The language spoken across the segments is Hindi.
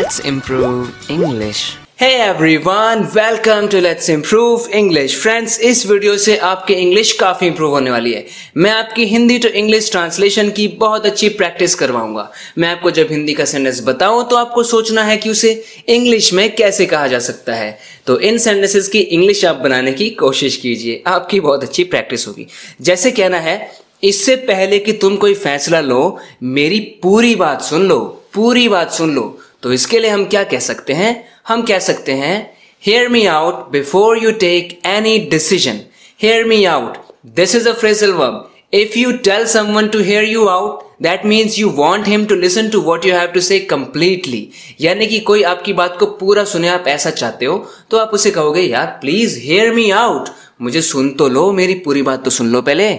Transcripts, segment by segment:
Let's improve English. Hey everyone, welcome to Let's Improve English. Friends, इस वीडियो से आपकी इंग्लिश काफी इंप्रूव होने वाली है। मैं आपकी हिंदी टू इंग्लिश ट्रांसलेशन की बहुत अच्छी प्रैक्टिस करवाऊंगा। मैं आपको जब हिंदी का सेंटेंस बताऊं तो आपको सोचना है कि उसे इंग्लिश में कैसे कहा जा सकता है। तो इन सेंटेंसेस की इंग्लिश आप बनाने की कोशिश कीजिए, आपकी बहुत अच्छी प्रैक्टिस होगी। जैसे कहना है, इससे पहले कि तुम कोई फैसला लो, मेरी पूरी बात सुन लो, पूरी बात सुन लो। तो इसके लिए हम क्या कह सकते हैं? हम कह सकते हैं hear me out before you take any decision. Hear me out. This is a phrasal verb. If you tell someone to hear you out, that means you want him to listen to what you have to say completely. यानी कि कोई आपकी बात को पूरा सुने, आप ऐसा चाहते हो, तो आप उसे कहोगे यार प्लीज hear me out. मुझे सुन तो लो, मेरी पूरी बात तो सुन लो पहले।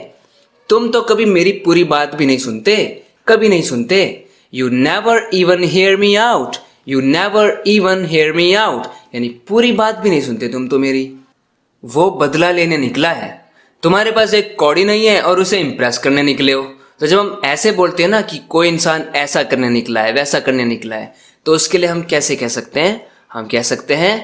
तुम तो कभी मेरी पूरी बात भी नहीं सुनते, कभी नहीं सुनते। You never even hear me out. You never even hear me out. यानी पूरी बात भी नहीं सुनते तुम तो मेरी। वो बदला लेने निकला है। तुम्हारे पास एक कौड़ी नहीं है और उसे इम्प्रेस करने निकले हो। तो जब हम ऐसे बोलते हैं ना कि कोई इंसान ऐसा करने निकला है, वैसा करने निकला है, तो उसके लिए हम कैसे कह सकते हैं? हम कह सकते हैं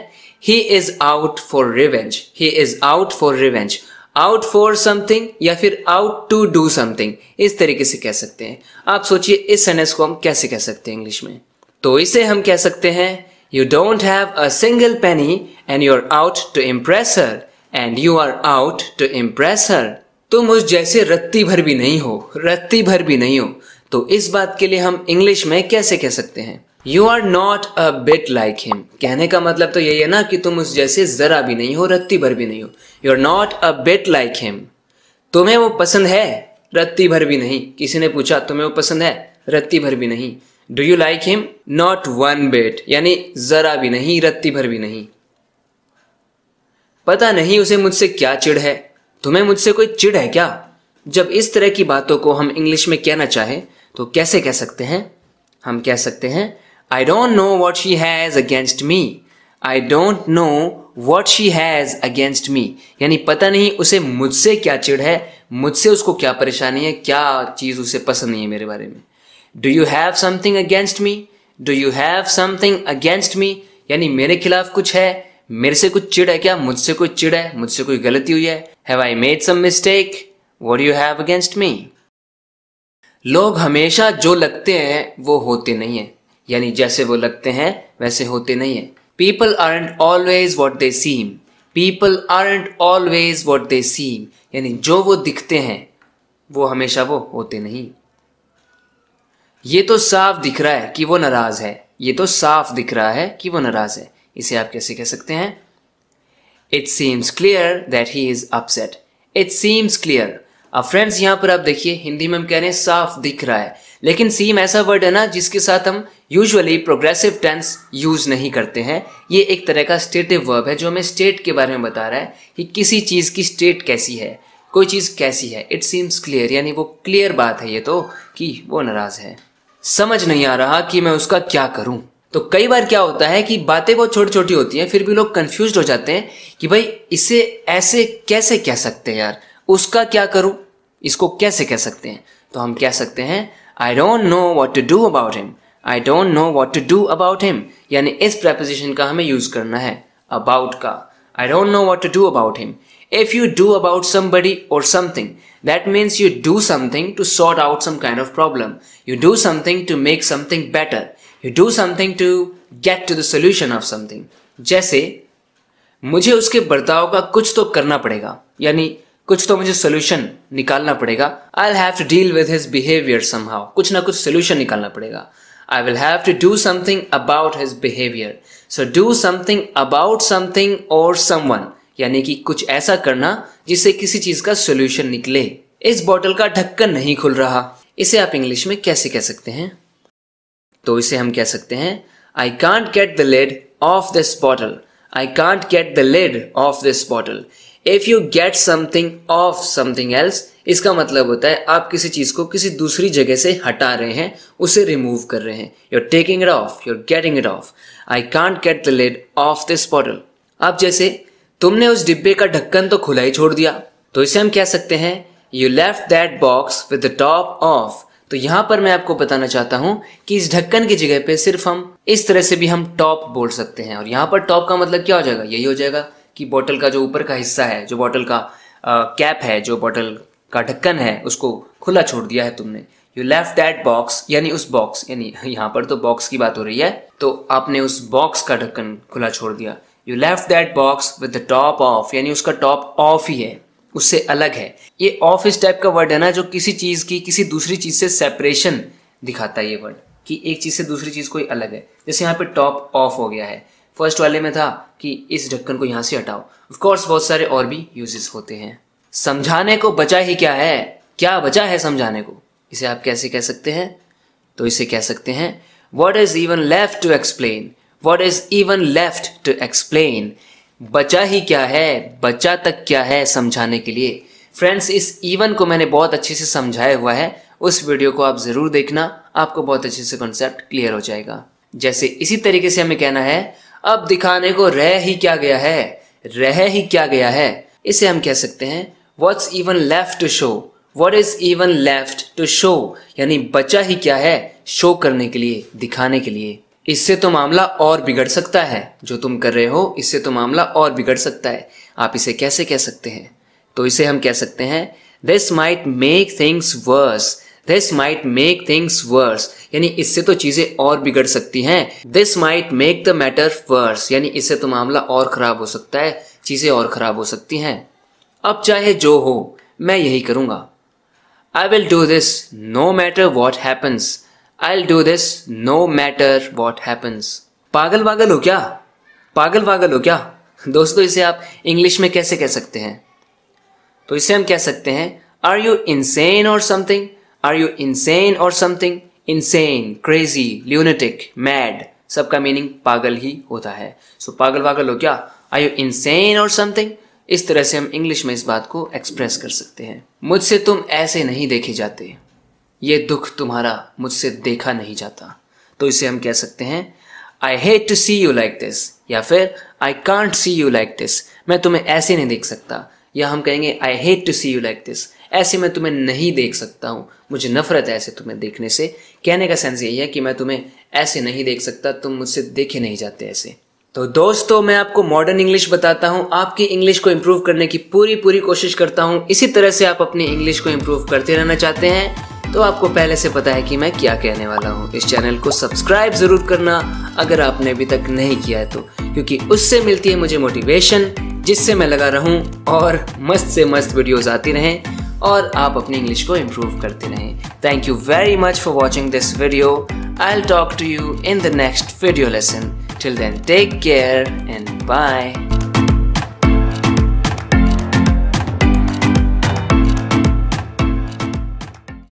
he is out for revenge. He is out for revenge. Out for something या फिर आउट टू डू समथिंग, इस तरीके से कह सकते हैं। आप सोचिए इस सेंटेंस को हम कैसे कह सकते हैं इंग्लिश में। तो इसे हम कह सकते हैं you don't have a single penny and you are out to impress her, and you are out to impress her. तुम उस जैसे रत्ती भर भी नहीं हो, रत्ती भर भी नहीं हो। तो इस बात के लिए हम इंग्लिश में कैसे कह सकते हैं? You are not a bit like him. कहने का मतलब तो यही है ना कि तुम उस जैसे जरा भी नहीं हो, रत्ती भर भी नहीं हो। You are not a bit like him. तुम्हें वो पसंद है? रत्ती भर भी नहीं। किसी ने पूछा तुम्हें वो पसंद है? रत्ती भर भी नहीं। Do you like him? Not one bit, यानी जरा भी नहीं, रत्ती भर भी नहीं। पता नहीं उसे मुझसे क्या चिढ़ है। तुम्हें मुझसे कोई चिढ़ है क्या? जब इस तरह की बातों को हम इंग्लिश में कहना चाहें तो कैसे कह सकते हैं? हम कह सकते हैं I don't know what she has against me. I don't know what she has against me. यानी पता नहीं उसे मुझसे क्या चिढ़ है, मुझसे उसको क्या परेशानी है, क्या चीज उसे पसंद नहीं है मेरे बारे में। Do you have something against me? Do you have something against me? यानी मेरे खिलाफ कुछ है, मेरे से कुछ चिढ़ है क्या? मुझसे कोई चिढ़ है, मुझसे कोई गलती हुई है। Have I made some mistake? What do you have against me? लोग हमेशा जो लगते हैं वो होते नहीं है, यानी जैसे वो लगते हैं वैसे होते नहीं है। People aren't always what they seem. People aren't always what they seem. यानी जो वो दिखते हैं वो हमेशा वो होते नहीं। ये तो साफ दिख रहा है कि वो नाराज है। ये तो साफ दिख रहा है कि वो नाराज है। इसे आप कैसे कह सकते हैं? It seems clear that he is upset. It seems clear. अब फ्रेंड्स यहाँ पर आप देखिए, हिंदी में हम कह रहे हैं साफ दिख रहा है, लेकिन सीम ऐसा वर्ड है ना जिसके साथ हम यूजुअली प्रोग्रेसिव टेंस यूज नहीं करते हैं। ये एक तरह का स्टेटिव वर्ब है जो हमें स्टेट के बारे में बता रहा है कि किसी चीज की स्टेट कैसी है, कोई चीज कैसी है। इट सीम्स क्लियर, यानी वो क्लियर बात है ये तो कि वो नाराज है। समझ नहीं आ रहा कि मैं उसका क्या करूं। तो कई बार क्या होता है कि बातें बहुत छोटी छोटी होती हैं, फिर भी लोग कंफ्यूज हो जाते हैं कि भाई इसे ऐसे कैसे कह सकते हैं यार, उसका क्या करूं, इसको कैसे कह सकते हैं? तो हम कह सकते हैं I don't know what to do about him. I don't know what to do about him. यानी इस preposition का हमें यूज करना है about का। I don't know what to do about him. If you do about somebody or something, that means you do something to sort out some kind of problem. You do something to make something better. You do something to get to the solution of something. जैसे मुझे उसके बर्ताव का कुछ तो करना पड़ेगा, यानी कुछ तो मुझे सोल्यूशन निकालना पड़ेगा। I'll have to deal with his behavior somehow. कुछ ना कुछ सोल्यूशन निकालना पड़ेगा। I will have to do something about his behavior. So do something about something or someone. यानी कि कुछ ऐसा करना जिससे किसी चीज का सोल्यूशन निकले। इस बोतल का ढक्कन नहीं खुल रहा। इसे आप इंग्लिश में कैसे कह सकते हैं? तो इसे हम कह सकते हैं I can't get the lid off this bottle. I can't get the lid off this bottle. If you get something off something else, इसका मतलब होता है आप किसी चीज को किसी दूसरी जगह से हटा रहे हैं, उसे रिमूव कर रहे हैं। You're taking it off, you're getting it off. I can't get the lid off this bottle. अब जैसे तुमने उस डिब्बे का ढक्कन तो खुला ही छोड़ दिया, तो इसे हम कह सकते हैं You left that box with the top off. तो यहां पर मैं आपको बताना चाहता हूं कि इस ढक्कन की जगह पे सिर्फ हम इस तरह से भी हम टॉप बोल सकते हैं। और यहाँ पर टॉप का मतलब क्या हो जाएगा, यही हो जाएगा कि बोतल का जो ऊपर का हिस्सा है, जो बोतल का कैप है, जो बोतल का ढक्कन है, उसको खुला छोड़ दिया है तुमने। यू लेफ्ट दैट बॉक्स, यानी उस बॉक्स, यानी यहाँ पर तो बॉक्स की बात हो रही है, तो आपने उस बॉक्स का ढक्कन खुला छोड़ दिया। You left that box with the top of, यानी उसका टॉप ऑफ ही है, उससे अलग है। ये ऑफ इस टाइप का वर्ड है ना, जो किसी चीज की किसी दूसरी चीज से सेपरेशन दिखाता है ये वर्ड, कि एक चीज से दूसरी चीज कोई अलग है। जैसे यहाँ पे टॉप ऑफ हो गया है, फर्स्ट वाले में था कि इस ढक्कन को यहाँ से हटाओ। ऑफ कोर्स बहुत सारे और भी यूजेस होते हैं। समझाने को बचा ही क्या है, क्या बचा है समझाने को, इसे आप कैसे कह सकते हैं? तो इसे कह सकते हैं what is even left to explain, what is even left to explain. बचा ही क्या है, बचा तक क्या है समझाने के लिए। फ्रेंड्स, इस इवन को मैंने बहुत अच्छे से समझाया हुआ है, उस वीडियो को आप जरूर देखना, आपको बहुत अच्छे से कॉन्सेप्ट क्लियर हो जाएगा। जैसे इसी तरीके से हमें कहना है अब दिखाने को रह ही क्या गया है, रह ही क्या गया है, इसे हम कह सकते हैं what's even left to show, what is even left to show, यानी बचा ही क्या है शो करने के लिए, दिखाने के लिए। इससे तो मामला और बिगड़ सकता है, जो तुम कर रहे हो इससे तो मामला और बिगड़ सकता है। आप इसे कैसे कह सकते हैं? तो इसे हम कह सकते हैं this might make things worse, this might make things worse, यानी इससे तो चीजें और बिगड़ सकती हैं। This might make the matter worse, यानी इससे तो मामला और खराब हो सकता है, चीजें और खराब हो सकती हैं। अब चाहे जो हो, मैं यही करूंगा। I will do this no matter what happens, I will do this no matter what happens. पागल वागल हो क्या, पागल वागल हो क्या? दोस्तों, इसे आप इंग्लिश में कैसे कह सकते हैं? तो इसे हम कह सकते हैं आर यू इनसेन और समथिंग, आर यू इनसेन और something. Insane, crazy, lunatic, mad, सबका मीनिंग पागल ही होता है। सो पागल वागल हो क्या, आर यू इनसेन और समथिंग। इस तरह से हम इंग्लिश में इस बात को एक्सप्रेस कर सकते हैं। मुझसे तुम ऐसे नहीं देखे जाते, ये दुख तुम्हारा मुझसे देखा नहीं जाता। तो इसे हम कह सकते हैं I hate to see you like this, या फिर I can't see you like this, मैं तुम्हें ऐसे नहीं देख सकता। या हम कहेंगे I hate to see you like this, ऐसे मैं तुम्हें नहीं देख सकता हूँ, मुझे नफरत है ऐसे तुम्हें देखने से। कहने का सेंस यही है कि मैं तुम्हें ऐसे नहीं देख सकता, तुम मुझसे देखे नहीं जाते ऐसे। तो दोस्तों, मैं आपको मॉडर्न इंग्लिश बताता हूँ, आपकी इंग्लिश को इम्प्रूव करने की पूरी कोशिश करता हूँ। इसी तरह से आप अपनी इंग्लिश को इम्प्रूव करते रहना चाहते हैं तो आपको पहले से पता है कि मैं क्या कहने वाला हूँ। इस चैनल को सब्सक्राइब जरूर करना अगर आपने अभी तक नहीं किया है तो, क्योंकि उससे मिलती है मुझे मोटिवेशन, जिससे मैं लगा रहूं और मस्त से मस्त वीडियोस आती रहें और आप अपनी इंग्लिश को इम्प्रूव करते रहें। Thank you very much for watching this video. I'll talk to you in the next video lesson. Till then, take care and bye.